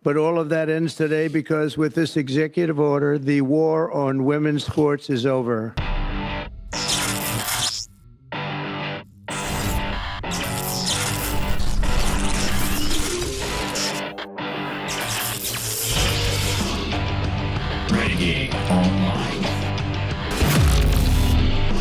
But all of that ends today because with this executive order, the war on women's sports is over. Renegade Online.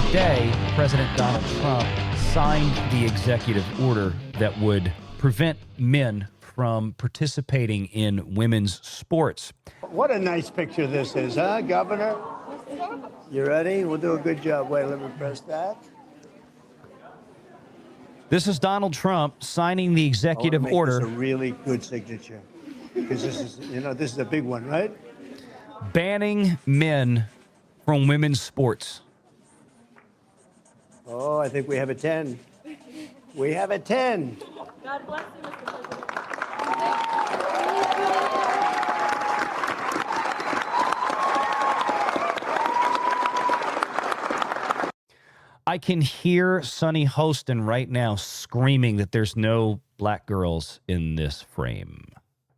Today, President Donald Trump signed the executive order that would prevent men from participating in women's sports. What a nice picture this is, huh, Governor? You ready? We'll do a good job. Wait, let me press that. This is Donald Trump signing the executive order. This a really good signature, because this is, this is a big one, right? Banning men from women's sports. Oh, I think we have a 10. We have a 10. God bless you, Mr. President. I can hear Sonny Hostin right now screaming that there's no black girls in this frame.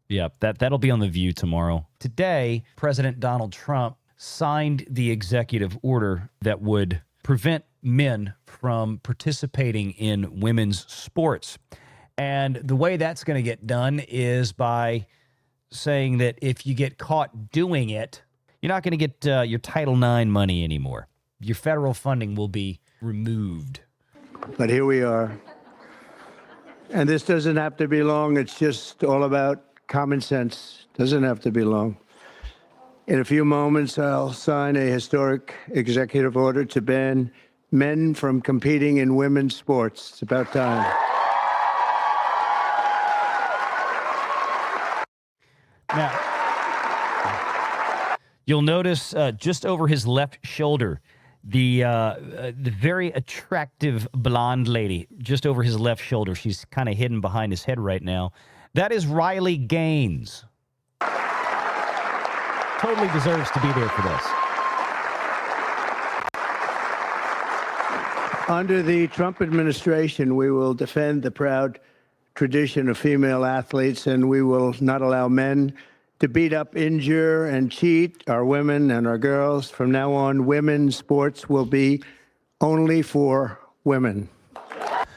Yep, that'll be on The View tomorrow. Today, President Donald Trump signed the executive order that would prevent men from participating in women's sports. And the way that's going to get done is by saying that if you get caught doing it, you're not going to get your Title IX money anymore. Your federal funding will be removed. But here we are. And this doesn't have to be long. It's just all about common sense. Doesn't have to be long. In a few moments, I'll sign a historic executive order to ban men from competing in women's sports. It's about time. Now, you'll notice just over his left shoulder, the very attractive blonde lady just over his left shoulder. She's kind of hidden behind his head right now. That is Riley Gaines. Totally deserves to be there for this. Under the Trump administration, we will defend the proud tradition of female athletes, and we will not allow men to beat up, injure, and cheat our women and our girls. From now on, women's sports will be only for women.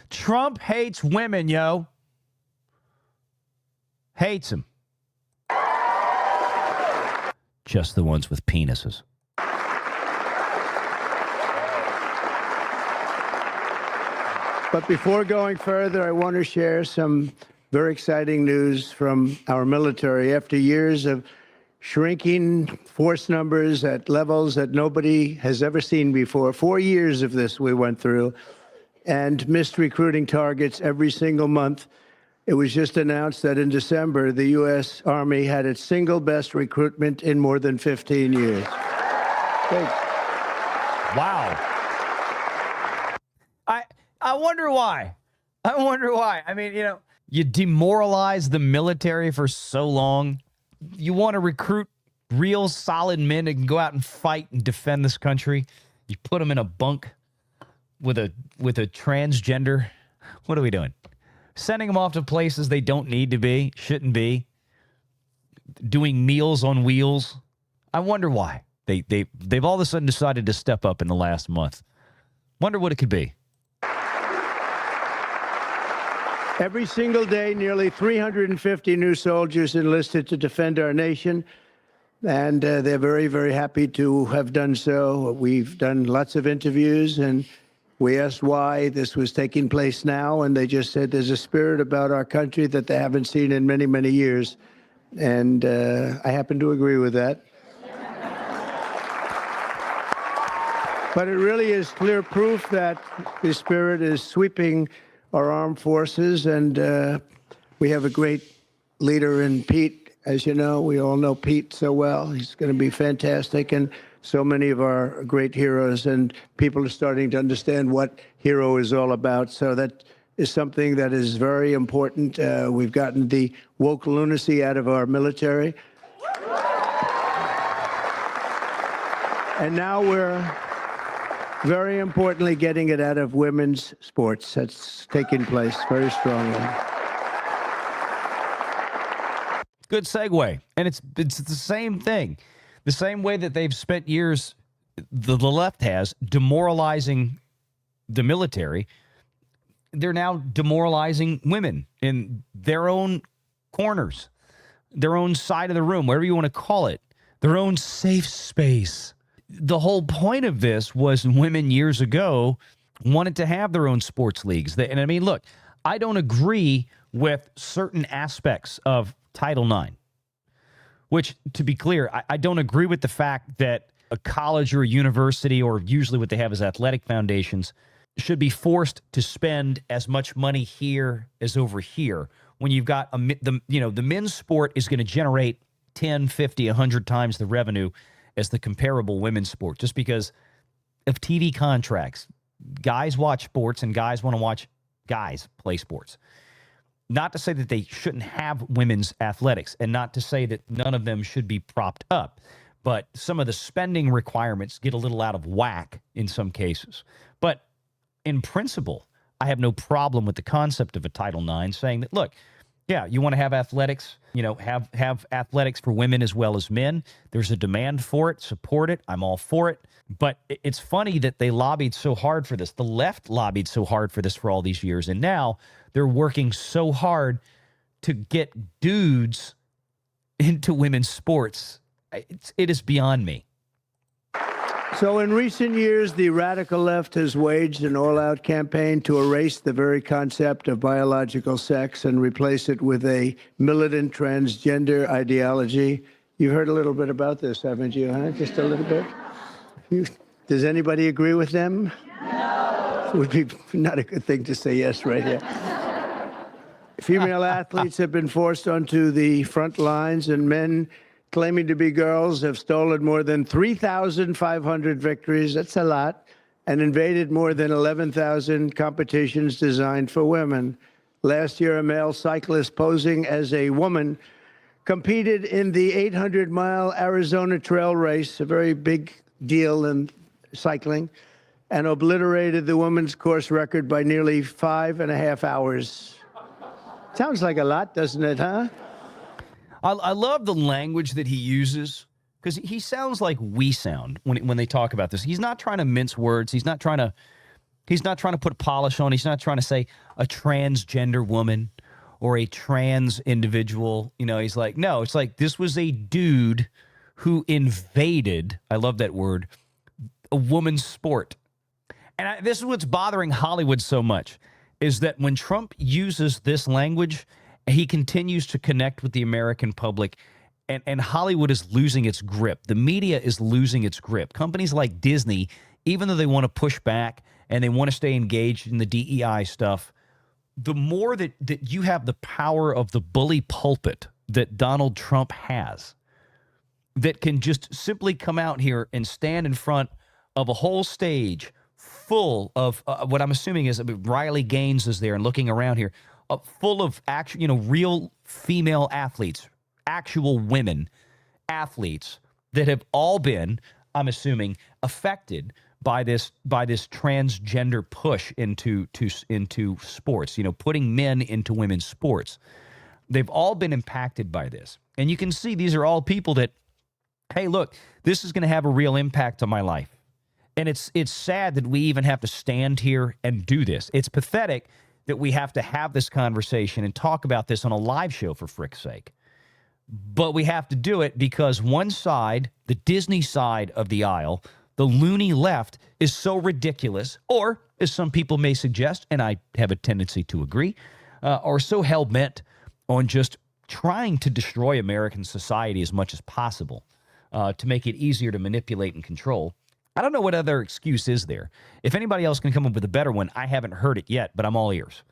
Trump hates women, yo. Hates them. Just the ones with penises. But before going further, I want to share some very exciting news from our military. After years of shrinking force numbers at levels that nobody has ever seen before, 4 years of this we went through, and missed recruiting targets every single month, it was just announced that in December, the U.S. Army had its single best recruitment in more than 15 years. Thanks. Wow. I wonder why. I wonder why. I mean, you demoralize the military for so long. You want to recruit real solid men that can go out and fight and defend this country. You put them in a bunk with a transgender. What are we doing? Sending them off to places they don't need to be, shouldn't be. Doing meals on wheels. I wonder why. They've all of a sudden decided to step up in the last month. Wonder what it could be. Every single day, nearly 350 new soldiers enlisted to defend our nation, and they're very, very happy to have done so. We've done lots of interviews, and we asked why this was taking place now, and they just said there's a spirit about our country that they haven't seen in many, many years, and I happen to agree with that. But it really is clear proof that the spirit is sweeping our armed forces, and we have a great leader in Pete. As you know, we all know Pete so well. He's going to be fantastic, and so many of our great heroes, and people are starting to understand what hero is all about. So that is something that is very important. We've gotten the woke lunacy out of our military. And now we're very importantly getting it out of women's sports. That's taking place very strongly. Good segue. And it's the same thing. The same way that they've spent years, the left has, demoralizing the military, they're now demoralizing women in their own corners, their own side of the room, whatever you want to call it, their own safe space. The whole point of this was women years ago wanted to have their own sports leagues. And I mean, look, I don't agree with certain aspects of Title IX, which, to be clear, I don't agree with the fact that a college or a university, or usually what they have is athletic foundations, should be forced to spend as much money here as over here when you've got the men's sport is going to generate 10, 50, 100 times the revenue as the comparable women's sport, just because of TV contracts. Guys watch sports and guys want to watch guys play sports. Not to say that they shouldn't have women's athletics, and not to say that none of them should be propped up, but some of the spending requirements get a little out of whack in some cases. But in principle, I have no problem with the concept of a Title IX saying that, look, yeah, you want to have athletics, have athletics for women as well as men. There's a demand for it. Support it. I'm all for it. But it's funny that they lobbied so hard for this. The left lobbied so hard for this for all these years. And now they're working so hard to get dudes into women's sports. It is beyond me. So in recent years, the radical left has waged an all-out campaign to erase the very concept of biological sex and replace it with a militant transgender ideology. You've heard a little bit about this, haven't you, huh? Just a little bit? Does anybody agree with them? No. It would be not a good thing to say yes right here. Female athletes have been forced onto the front lines, and men claiming to be girls have stolen more than 3,500 victories, that's a lot, and invaded more than 11,000 competitions designed for women. Last year, a male cyclist posing as a woman competed in the 800-mile Arizona Trail Race, a very big deal in cycling, and obliterated the women's course record by nearly 5.5 hours. Sounds like a lot, doesn't it, huh? I love the language that he uses, because he sounds like we sound when they talk about this. He's not trying to mince words. He's not trying to put polish on. He's not trying to say a transgender woman or a trans individual. He's like, no, it's like this was a dude who invaded, I love that word, a woman's sport. And this is what's bothering Hollywood so much, is that when Trump uses this language, he continues to connect with the American public, and Hollywood is losing its grip. The media is losing its grip. Companies like Disney, even though they want to push back and they want to stay engaged in the DEI stuff, the more that you have the power of the bully pulpit that Donald Trump has, that can just simply come out here and stand in front of a whole stage full of what I'm assuming is Riley Gaines is there and looking around here, full of actual, real female athletes, actual women athletes that have all been, I'm assuming, affected by this transgender push into sports. Putting men into women's sports. They've all been impacted by this, and you can see these are all people that, hey, look, this is going to have a real impact on my life, and it's sad that we even have to stand here and do this. It's pathetic that we have to have this conversation and talk about this on a live show, for frick's sake. But we have to do it because one side, the Disney side of the aisle, the loony left, is so ridiculous, or, as some people may suggest, and I have a tendency to agree, are so hell-bent on just trying to destroy American society as much as possible to make it easier to manipulate and control. I don't know what other excuse is there. If anybody else can come up with a better one, I haven't heard it yet, but I'm all ears.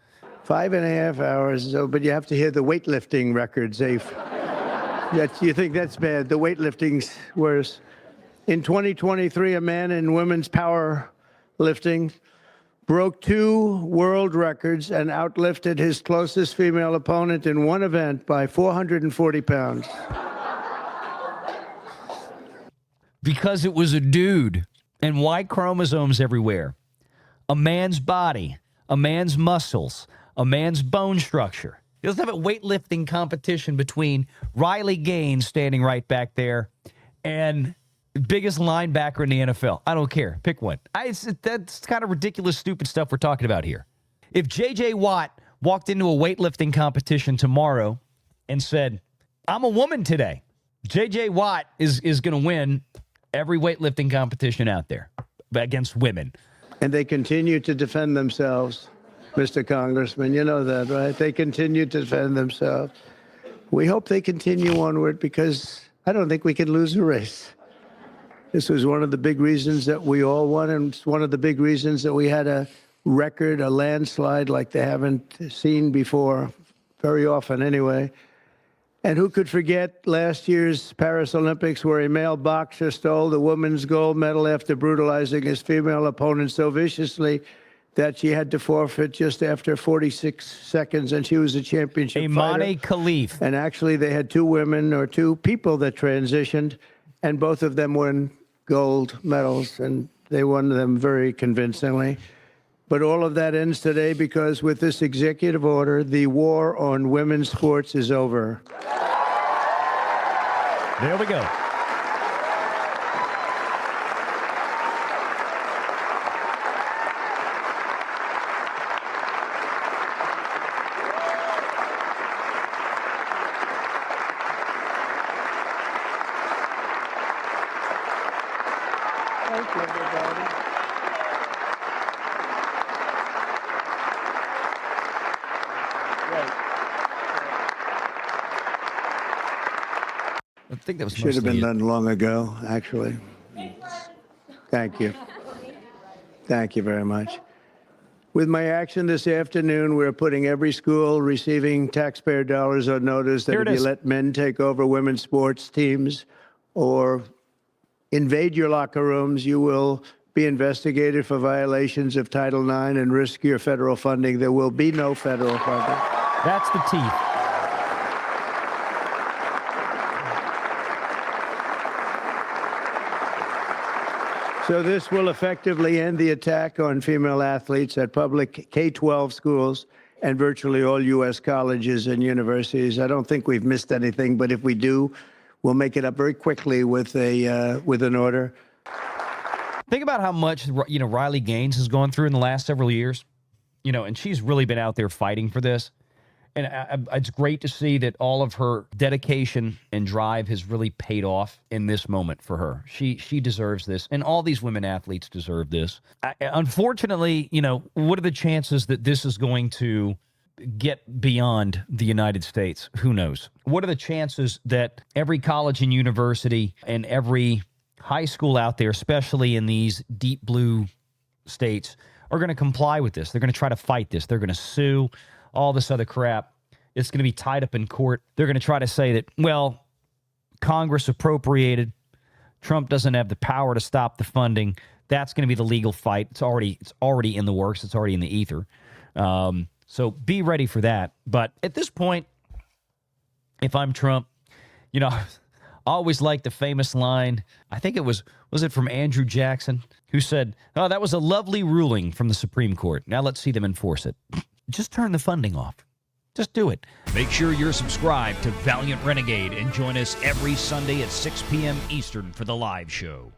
5.5 hours, but you have to hear the weightlifting records. You think that's bad? The weightlifting's worse. In 2023, a man in women's power lifting broke 2 world records and outlifted his closest female opponent in one event by 440 pounds. Because it was a dude, and Y chromosomes everywhere. A man's body, a man's muscles, a man's bone structure. Let's have a weightlifting competition between Riley Gaines standing right back there and biggest linebacker in the NFL. I don't care. Pick one. That's kind of ridiculous, stupid stuff we're talking about here. If J.J. Watt walked into a weightlifting competition tomorrow and said, I'm a woman today, J.J. Watt is going to win every weightlifting competition out there against women. And they continue to defend themselves, Mr. Congressman. You know that, right? They continue to defend themselves. We hope they continue onward because I don't think we can lose a race. This was one of the big reasons that we all won, and it's one of the big reasons that we had a record, a landslide like they haven't seen before, very often anyway. And who could forget last year's Paris Olympics where a male boxer stole the women's gold medal after brutalizing his female opponent so viciously that she had to forfeit just after 46 seconds, and she was a championship fighter. Imane Khelif. And actually, they had two women or two people that transitioned, and both of them won gold medals, and they won them very convincingly. But all of that ends today because with this executive order, the war on women's sports is over. There we go. Thank you, everybody. I think that was Should have been mostly it. done long ago, actually. Thank you. Thank you very much. With my action this afternoon, we're putting every school receiving taxpayer dollars on notice that Here it if you is. let men take over women's sports teams or invade your locker rooms, you will be investigated for violations of Title IX and risk your federal funding. There will be no federal funding. That's the teeth. So this will effectively end the attack on female athletes at public K-12 schools and virtually all U.S. colleges and universities. I don't think we've missed anything, but if we do, we'll make it up very quickly with an order. Think about how much, Riley Gaines has gone through in the last several years, and she's really been out there fighting for this. And it's great to see that all of her dedication and drive has really paid off in this moment for her. She deserves this, and all these women athletes deserve this. Unfortunately, what are the chances that this is going to get beyond the United States? Who knows? What are the chances that every college and university and every high school out there, especially in these deep blue states, are going to comply with this? They're going to try to fight this. They're going to sue. All this other crap. It's going to be tied up in court. They're going to try to say that, well, Congress appropriated. Trump doesn't have the power to stop the funding. That's going to be the legal fight. It's already in the works. It's already in the ether. So be ready for that. But at this point, if I'm Trump, I always like the famous line. I think it was it from Andrew Jackson, who said, "Oh, that was a lovely ruling from the Supreme Court. Now let's see them enforce it." Just turn the funding off. Just do it. Make sure you're subscribed to Valiant Renegade and join us every Sunday at 6 p.m. Eastern for the live show.